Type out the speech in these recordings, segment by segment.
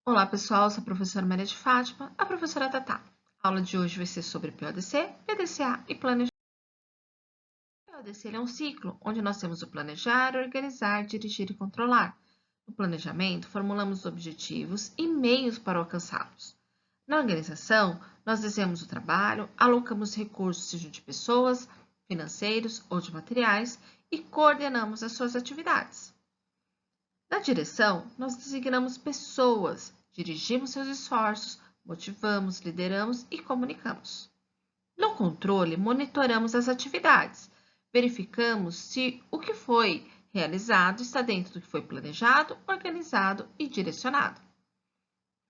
Olá pessoal, sou a professora Maria de Fátima, a professora Tatá. A aula de hoje vai ser sobre PODC, PDCA e planejamento. O PODC é um ciclo onde nós temos o planejar, organizar, dirigir e controlar. No planejamento, formulamos objetivos e meios para alcançá-los. Na organização, nós desenhamos o trabalho, alocamos recursos, seja de pessoas, financeiros ou de materiais, e coordenamos as suas atividades. Na direção, nós designamos pessoas, dirigimos seus esforços, motivamos, lideramos e comunicamos. No controle, monitoramos as atividades, verificamos se o que foi realizado está dentro do que foi planejado, organizado e direcionado.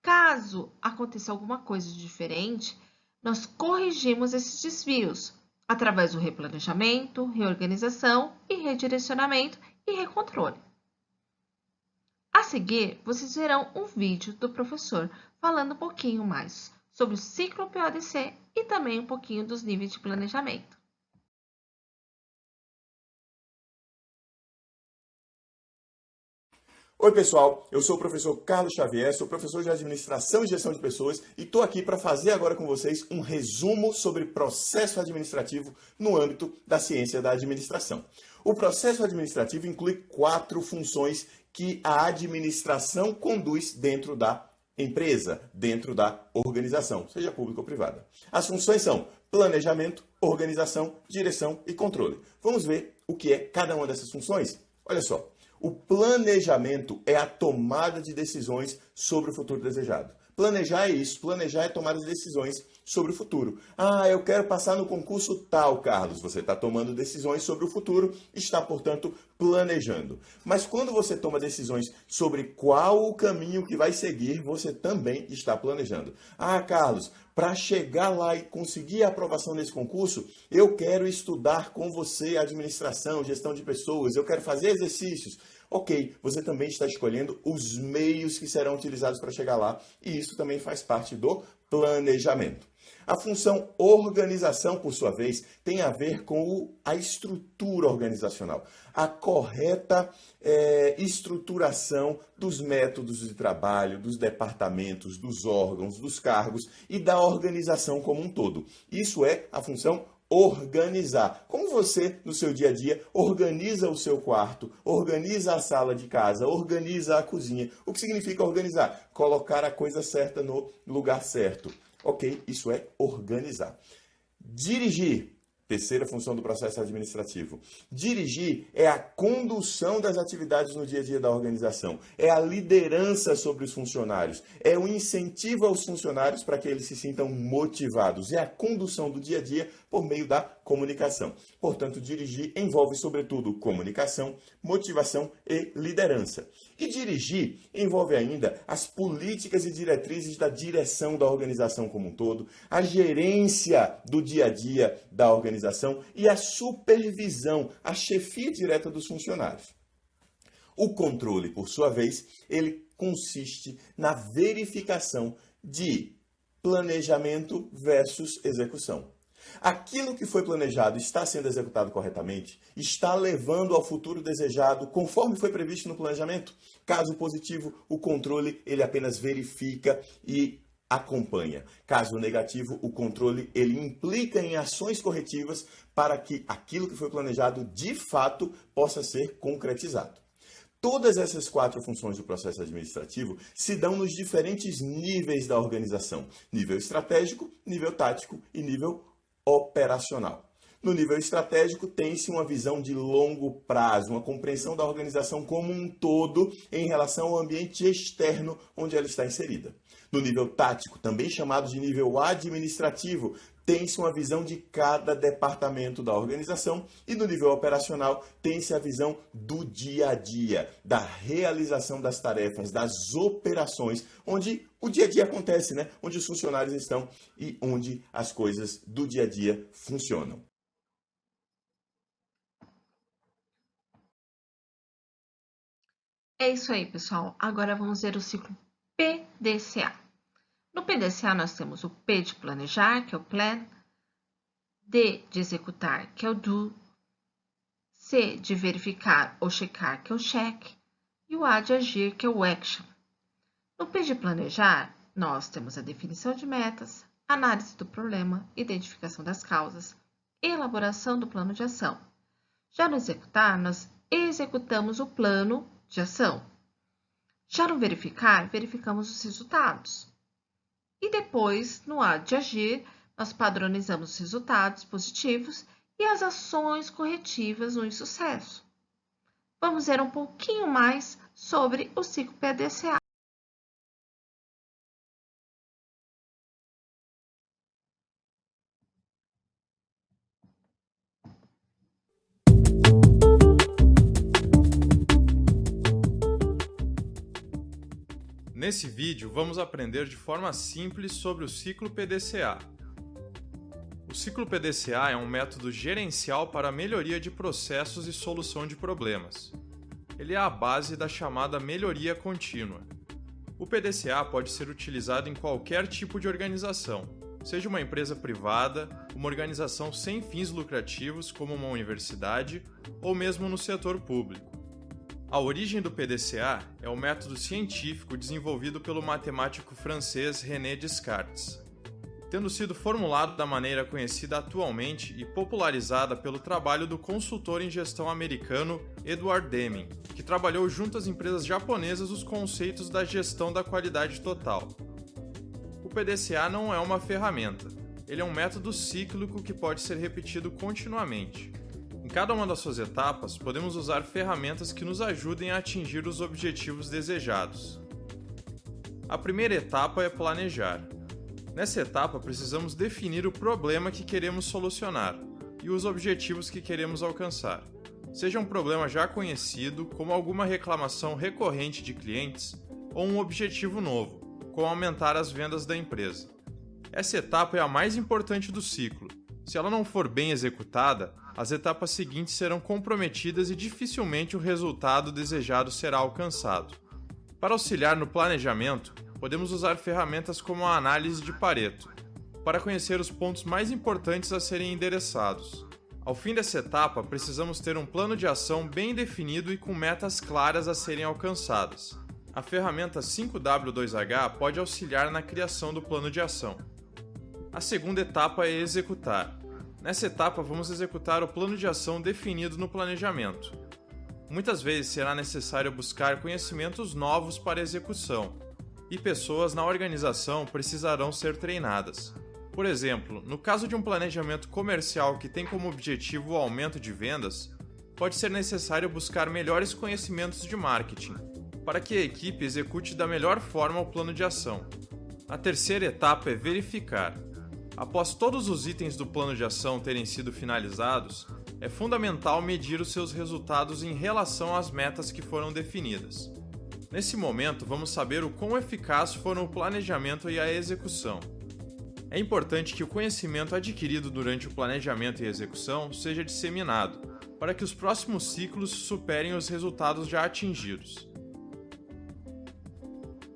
Caso aconteça alguma coisa diferente, nós corrigimos esses desvios através do replanejamento, reorganização e redirecionamento e recontrole. A seguir, vocês verão um vídeo do professor falando um pouquinho mais sobre o ciclo PODC e também um pouquinho dos níveis de planejamento. Oi, pessoal, eu sou o professor Carlos Xavier, sou professor de Administração e Gestão de Pessoas e estou aqui para fazer agora com vocês um resumo sobre processo administrativo no âmbito da ciência da administração. O processo administrativo inclui 4 funções que a administração conduz dentro da empresa, dentro da organização, seja pública ou privada. As funções são planejamento, organização, direção e controle. Vamos ver o que é cada uma dessas funções? Olha só. O planejamento é a tomada de decisões sobre o futuro desejado. Planejar é isso, planejar é tomar as decisões sobre o futuro. Ah, eu quero passar no concurso tal, Carlos. Você está tomando decisões sobre o futuro, está, portanto, planejando. Mas quando você toma decisões sobre qual o caminho que vai seguir, você também está planejando. Ah, Carlos, para chegar lá e conseguir a aprovação nesse concurso, eu quero estudar com você administração, gestão de pessoas, eu quero fazer exercícios. Ok, você também está escolhendo os meios que serão utilizados para chegar lá, e isso também faz parte do planejamento. A função organização, por sua vez, tem a ver com a estrutura organizacional, a correta estruturação dos métodos de trabalho, dos departamentos, dos órgãos, dos cargos e da organização como um todo. Isso é a função organizar. Como você, no seu dia a dia, organiza o seu quarto, organiza a sala de casa, organiza a cozinha. O que significa organizar? Colocar a coisa certa no lugar certo. Ok, isso é organizar. Dirigir. Terceira função do processo administrativo. Dirigir é a condução das atividades no dia a dia da organização, é a liderança sobre os funcionários, é o incentivo aos funcionários para que eles se sintam motivados, é a condução do dia a dia por meio da comunicação. Portanto, dirigir envolve, sobretudo, comunicação, motivação e liderança. E dirigir envolve ainda as políticas e diretrizes da direção da organização como um todo, a gerência do dia a dia da organização e a supervisão, a chefia direta dos funcionários. O controle, por sua vez, ele consiste na verificação de planejamento versus execução. Aquilo que foi planejado está sendo executado corretamente? Está levando ao futuro desejado conforme foi previsto no planejamento? Caso positivo, o controle ele apenas verifica e acompanha. Caso negativo, o controle ele implica em ações corretivas para que aquilo que foi planejado de fato possa ser concretizado. Todas essas 4 funções do processo administrativo se dão nos diferentes níveis da organização: nível estratégico, nível tático e nível operacional. No nível estratégico, tem-se uma visão de longo prazo, uma compreensão da organização como um todo em relação ao ambiente externo onde ela está inserida. No nível tático, também chamado de nível administrativo, tem-se uma visão de cada departamento da organização e no nível operacional tem-se a visão do dia a dia, da realização das tarefas, das operações, onde o dia a dia acontece, né? Onde os funcionários estão e onde as coisas do dia a dia funcionam. É isso aí, pessoal. Agora vamos ver o ciclo PDCA. No PDCA, nós temos o P de planejar, que é o plan, D de executar, que é o do, C de verificar ou checar, que é o check, e o A de agir, que é o action. No P de planejar, nós temos a definição de metas, análise do problema, identificação das causas, elaboração do plano de ação. Já no executar, nós executamos o plano de ação. Já no verificar, verificamos os resultados. E depois, no A de agir, nós padronizamos os resultados positivos e as ações corretivas no insucesso. Vamos ver um pouquinho mais sobre o ciclo PDCA. Nesse vídeo, vamos aprender de forma simples sobre o ciclo PDCA. O ciclo PDCA é um método gerencial para a melhoria de processos e solução de problemas. Ele é a base da chamada melhoria contínua. O PDCA pode ser utilizado em qualquer tipo de organização, seja uma empresa privada, uma organização sem fins lucrativos como uma universidade ou mesmo no setor público. A origem do PDCA é o método científico desenvolvido pelo matemático francês René Descartes, tendo sido formulado da maneira conhecida atualmente e popularizada pelo trabalho do consultor em gestão americano Edward Deming, que trabalhou junto às empresas japonesas os conceitos da gestão da qualidade total. O PDCA não é uma ferramenta, ele é um método cíclico que pode ser repetido continuamente. Em cada uma das suas etapas, podemos usar ferramentas que nos ajudem a atingir os objetivos desejados. A primeira etapa é planejar. Nessa etapa, precisamos definir o problema que queremos solucionar e os objetivos que queremos alcançar. Seja um problema já conhecido, como alguma reclamação recorrente de clientes, ou um objetivo novo, como aumentar as vendas da empresa. Essa etapa é a mais importante do ciclo. Se ela não for bem executada, as etapas seguintes serão comprometidas e dificilmente o resultado desejado será alcançado. Para auxiliar no planejamento, podemos usar ferramentas como a análise de Pareto, para conhecer os pontos mais importantes a serem endereçados. Ao fim dessa etapa, precisamos ter um plano de ação bem definido e com metas claras a serem alcançadas. A ferramenta 5W2H pode auxiliar na criação do plano de ação. A segunda etapa é executar. Nessa etapa, vamos executar o plano de ação definido no planejamento. Muitas vezes será necessário buscar conhecimentos novos para execução, e pessoas na organização precisarão ser treinadas. Por exemplo, no caso de um planejamento comercial que tem como objetivo o aumento de vendas, pode ser necessário buscar melhores conhecimentos de marketing, para que a equipe execute da melhor forma o plano de ação. A terceira etapa é verificar. Após todos os itens do plano de ação terem sido finalizados, é fundamental medir os seus resultados em relação às metas que foram definidas. Nesse momento, vamos saber o quão eficaz foram o planejamento e a execução. É importante que o conhecimento adquirido durante o planejamento e execução seja disseminado, para que os próximos ciclos superem os resultados já atingidos.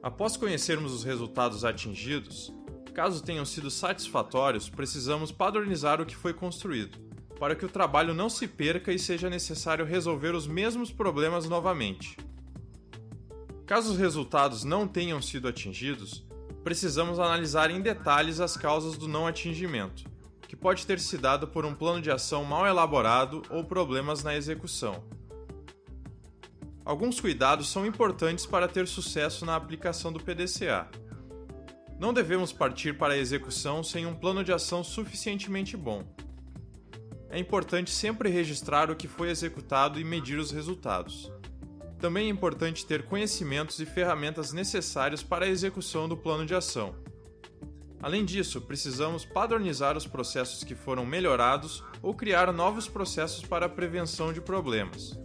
Após conhecermos os resultados atingidos, caso tenham sido satisfatórios, precisamos padronizar o que foi construído, para que o trabalho não se perca e seja necessário resolver os mesmos problemas novamente. Caso os resultados não tenham sido atingidos, precisamos analisar em detalhes as causas do não atingimento, que pode ter se dado por um plano de ação mal elaborado ou problemas na execução. Alguns cuidados são importantes para ter sucesso na aplicação do PDCA. Não devemos partir para a execução sem um plano de ação suficientemente bom. É importante sempre registrar o que foi executado e medir os resultados. Também é importante ter conhecimentos e ferramentas necessários para a execução do plano de ação. Além disso, precisamos padronizar os processos que foram melhorados ou criar novos processos para a prevenção de problemas.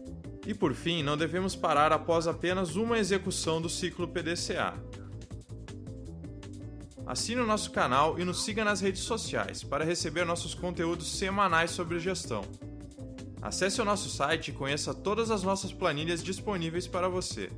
E por fim, não devemos parar após apenas uma execução do ciclo PDCA. Assine o nosso canal e nos siga nas redes sociais para receber nossos conteúdos semanais sobre gestão. Acesse o nosso site e conheça todas as nossas planilhas disponíveis para você.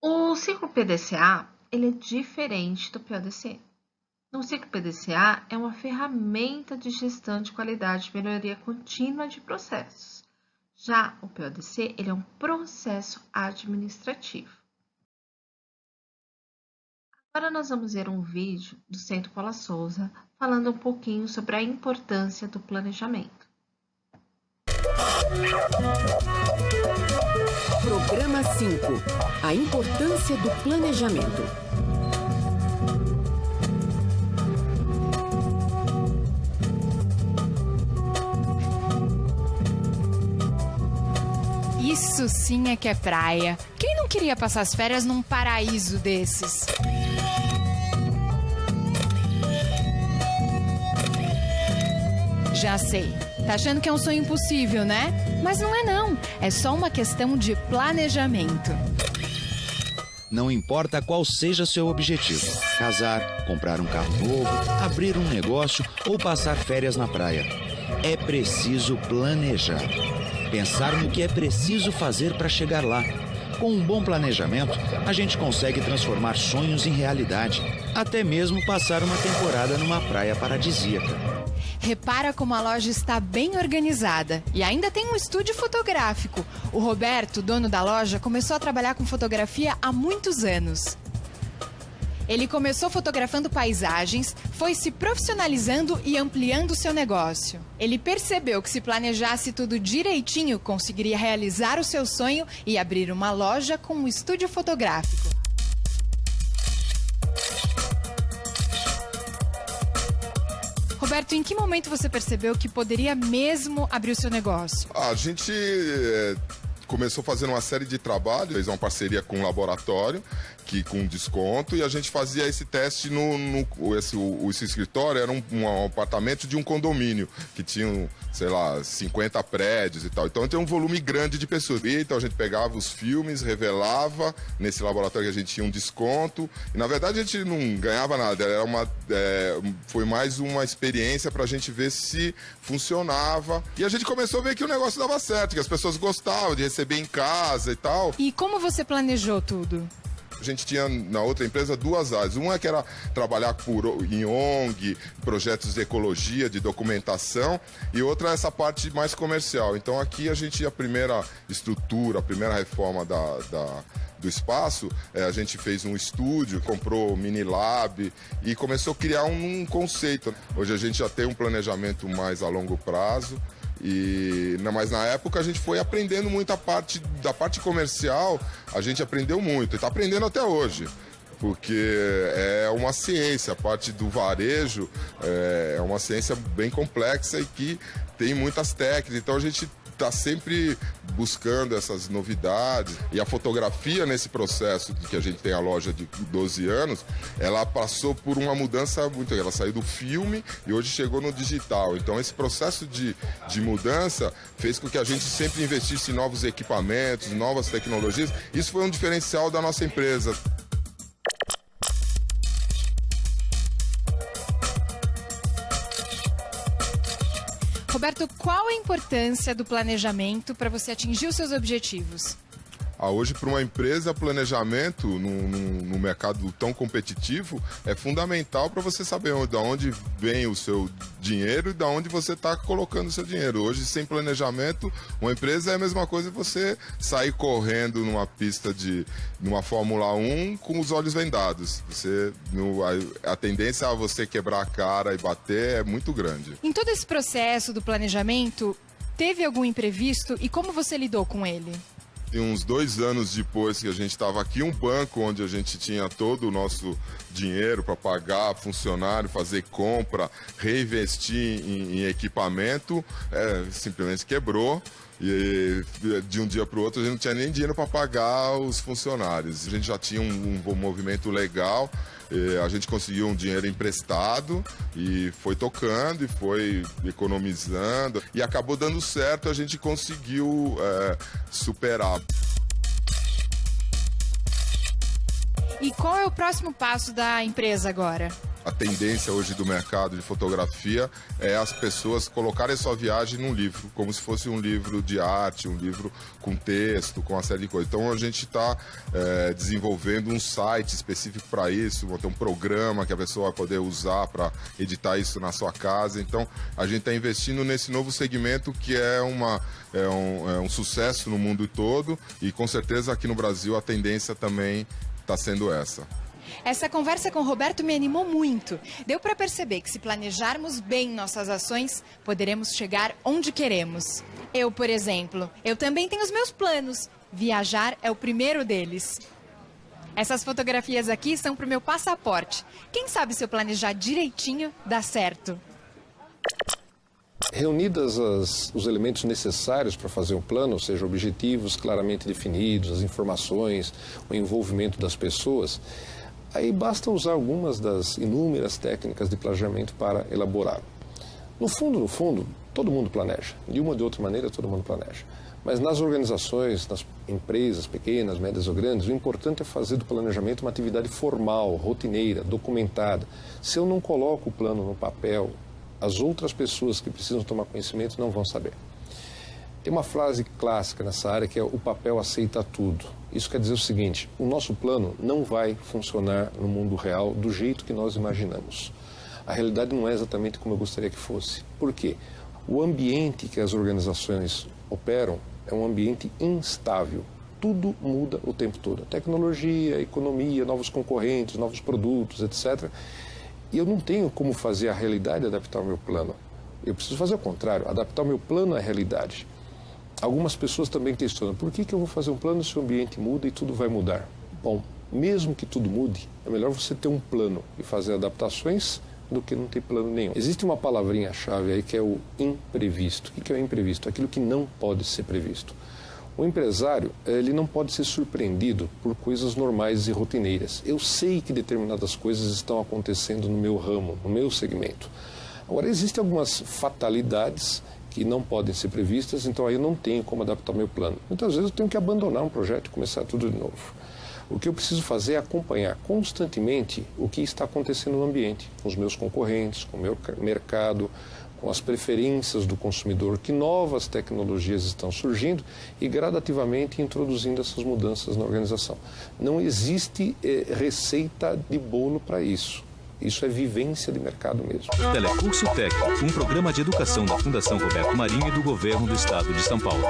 O ciclo PDCA ele é diferente do PODC. O ciclo PDCA é uma ferramenta de gestão de qualidade e melhoria contínua de processos. Já o PODC ele é um processo administrativo. Agora nós vamos ver um vídeo do Centro Paula Souza falando um pouquinho sobre a importância do planejamento. Programa 5. A importância do planejamento. Isso sim é que é praia. Quem não queria passar as férias num paraíso desses? Já sei. Tá achando que é um sonho impossível, né? Mas não é não. É só uma questão de planejamento. Não importa qual seja seu objetivo. Casar, comprar um carro novo, abrir um negócio ou passar férias na praia. É preciso planejar. Pensar no que é preciso fazer para chegar lá. Com um bom planejamento, a gente consegue transformar sonhos em realidade. Até mesmo passar uma temporada numa praia paradisíaca. Repara como a loja está bem organizada e ainda tem um estúdio fotográfico. O Roberto, dono da loja, começou a trabalhar com fotografia há muitos anos. Ele começou fotografando paisagens, foi se profissionalizando e ampliando seu negócio. Ele percebeu que se planejasse tudo direitinho, conseguiria realizar o seu sonho e abrir uma loja com um estúdio fotográfico. Roberto, em que momento você percebeu que poderia mesmo abrir o seu negócio? A gente começou fazendo uma série de trabalhos, fez uma parceria com um laboratório, com desconto, e a gente fazia esse teste esse escritório era um apartamento de um condomínio, que tinha, sei lá, 50 prédios e tal. Então tem um volume grande de pessoas. Então a gente pegava os filmes, revelava, nesse laboratório que a gente tinha um desconto, e na verdade a gente não ganhava nada, foi mais uma experiência pra gente ver se funcionava. E a gente começou a ver que o negócio dava certo, que as pessoas gostavam de receber em casa e tal. E como você planejou tudo? A gente tinha na outra empresa duas áreas. Uma que era trabalhar em ONG, projetos de ecologia, de documentação, e outra essa parte mais comercial. Então aqui a primeira estrutura, a primeira reforma do espaço, a gente fez um estúdio, comprou o mini lab e começou a criar um conceito. Hoje a gente já tem um planejamento mais a longo prazo. Mas na época a gente foi aprendendo muito da parte comercial, a gente aprendeu muito e está aprendendo até hoje, porque é uma ciência, a parte do varejo é uma ciência bem complexa e que tem muitas técnicas, então a gente está sempre buscando essas novidades. E a fotografia nesse processo que a gente tem a loja de 12 anos, ela passou por uma mudança muito... Ela saiu do filme e hoje chegou no digital. Então esse processo de mudança fez com que a gente sempre investisse em novos equipamentos, novas tecnologias. Isso foi um diferencial da nossa empresa. Roberto, qual a importância do planejamento para você atingir os seus objetivos? Hoje, para uma empresa, planejamento no mercado tão competitivo é fundamental para você saber de onde vem o seu dinheiro e de onde você está colocando o seu dinheiro. Hoje, sem planejamento, uma empresa é a mesma coisa que você sair correndo numa pista numa Fórmula 1 com os olhos vendados. A tendência a você quebrar a cara e bater é muito grande. Em todo esse processo do planejamento, teve algum imprevisto e como você lidou com ele? E uns 2 anos depois que a gente estava aqui, um banco onde a gente tinha todo o nosso dinheiro para pagar funcionário, fazer compra, reinvestir em equipamento, simplesmente quebrou. E de um dia para o outro a gente não tinha nem dinheiro para pagar os funcionários. A gente já tinha um movimento legal, a gente conseguiu um dinheiro emprestado e foi tocando e foi economizando e acabou dando certo, a gente conseguiu superar. E qual é o próximo passo da empresa agora? a tendência hoje do mercado de fotografia é as pessoas colocarem sua viagem num livro, como se fosse um livro de arte, um livro com texto, com uma série de coisas. Então a gente está desenvolvendo um site específico para isso, vou ter um programa que a pessoa vai poder usar para editar isso na sua casa. Então a gente está investindo nesse novo segmento que é um sucesso no mundo todo e com certeza aqui no Brasil a tendência também está sendo essa. Essa conversa com o Roberto me animou muito. Deu para perceber que se planejarmos bem nossas ações, poderemos chegar onde queremos. Eu, por exemplo, eu também tenho os meus planos. Viajar é o primeiro deles. Essas fotografias aqui são para o meu passaporte. Quem sabe se eu planejar direitinho, dá certo. Reunidas os elementos necessários para fazer um plano, ou seja, objetivos claramente definidos, as informações, o envolvimento das pessoas, aí basta usar algumas das inúmeras técnicas de planejamento para elaborar. No fundo, todo mundo planeja. De uma ou de outra maneira, todo mundo planeja. Mas nas organizações, nas empresas pequenas, médias ou grandes, o importante é fazer do planejamento uma atividade formal, rotineira, documentada. Se eu não coloco o plano no papel, as outras pessoas que precisam tomar conhecimento não vão saber. Tem uma frase clássica nessa área que é: o papel aceita tudo. Isso quer dizer o seguinte: o nosso plano não vai funcionar no mundo real do jeito que nós imaginamos. A realidade não é exatamente como eu gostaria que fosse. Por quê? O ambiente que as organizações operam é um ambiente instável. Tudo muda o tempo todo. A tecnologia, a economia, novos concorrentes, novos produtos, etc. E eu não tenho como fazer a realidade adaptar o meu plano. Eu preciso fazer o contrário, adaptar o meu plano à realidade. Algumas pessoas também questionam: por que eu vou fazer um plano se o ambiente muda e tudo vai mudar? Bom, mesmo que tudo mude, é melhor você ter um plano e fazer adaptações do que não ter plano nenhum. Existe uma palavrinha-chave aí que é o imprevisto. O que é o imprevisto? Aquilo que não pode ser previsto. O empresário, ele não pode ser surpreendido por coisas normais e rotineiras. Eu sei que determinadas coisas estão acontecendo no meu ramo, no meu segmento. Agora, existem algumas fatalidades que não podem ser previstas, então aí eu não tenho como adaptar o meu plano. Muitas vezes eu tenho que abandonar um projeto e começar tudo de novo. O que eu preciso fazer é acompanhar constantemente o que está acontecendo no ambiente, com os meus concorrentes, com o meu mercado, com as preferências do consumidor, que novas tecnologias estão surgindo e gradativamente introduzindo essas mudanças na organização. Não existe receita de bolo para isso. Isso é vivência de mercado mesmo. Telecurso Tec, um programa de educação da Fundação Roberto Marinho e do Governo do Estado de São Paulo.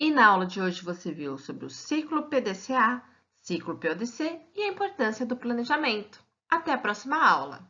E na aula de hoje você viu sobre o ciclo PDCA, ciclo PODC e a importância do planejamento. Até a próxima aula!